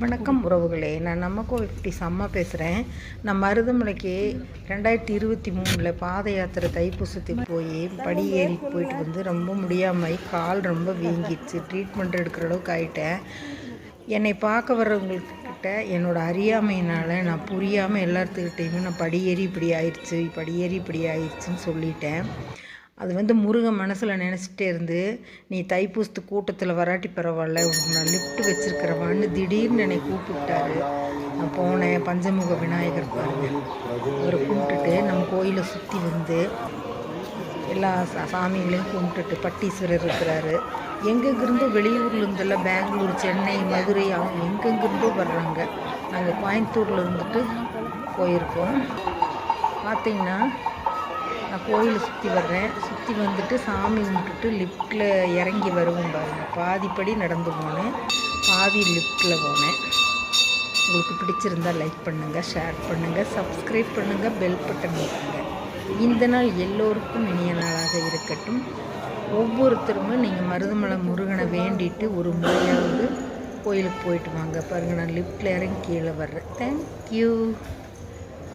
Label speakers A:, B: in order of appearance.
A: வணக்கம் உறவுகளே, நான் நம்ம கோவில் அம்மா பேசுகிறேன். நான் மருதமலைக்கு 2023 பாத யாத்திரை தைப்பூசத்துக்கு போய் படி ஏறி போயிட்டு வந்து ரொம்ப முடியாமல் கால் ரொம்ப வீங்கிடுச்சு. ட்ரீட்மெண்ட் எடுக்கிற அளவுக்கு ஆகிட்டேன். என்னை பார்க்க வர்றவங்கக்கிட்ட என்னோடய அறியாமையினால் நான் புரியாமல் எல்லாத்துக்கிட்டையுமே நான் படியேறி இப்படி ஆயிடுச்சுன்னு சொல்லிட்டேன். அது முருகன் மனசில் நினச்சிட்டே இருந்து, நீ தைப்பூசத்து கூட்டத்தில் வராட்டி பரவாயில்ல, உனக்கு நான் லிஃப்ட் வச்சுருக்கிறவான்னு திடீர்னு என்னை கூப்பிட்டாரு. நான் போனேன். பஞ்சமுக விநாயகர் பாருங்கள், அவரை கும்பிட்டுட்டு நம்ம கோயிலை சுற்றி வந்து எல்லா சாமிகளையும் கும்பிட்டுட்டு பட்டீஸ்வரர் இருக்கிறாரு. எங்கெங்கிருந்தோ வெளியூர்லேருந்தெல்லாம் பெங்களூர், சென்னை, மதுரை அவங்க எங்கெங்கிருந்தோ வர்றாங்க. நாங்கள் கோயம்புத்தூரில் இருந்துட்டு போயிருக்கோம். பார்த்திங்கன்னா நான் கோயிலை சுற்றி வர்றேன். சுற்றி வந்துட்டு சாமி கும்பிட்டுட்டு லிஃப்ட்டில் இறங்கி வருவோம் பாருங்கள். பாதிப்படி நடந்து போனேன், பாதி லிஃப்ட்டில் போனேன். உங்களுக்கு பிடிச்சிருந்தால் லைக் பண்ணுங்கள், ஷேர் பண்ணுங்கள், சப்ஸ்கிரைப் பண்ணுங்கள், பெல் பட்டன் வைக்குங்க. இந்த நாள் எல்லோருக்கும் இனிய நாளாக இருக்கட்டும். ஒவ்வொருத்தருமே நீங்கள் மருதமலை முருகனை வேண்டிட்டு ஒரு முறையாவது கோயிலுக்கு போயிட்டு வாங்க. பாருங்கள், நான் லிஃப்ட்டில் இறங்கி கீழே வர்றேன். தேங்க்யூ.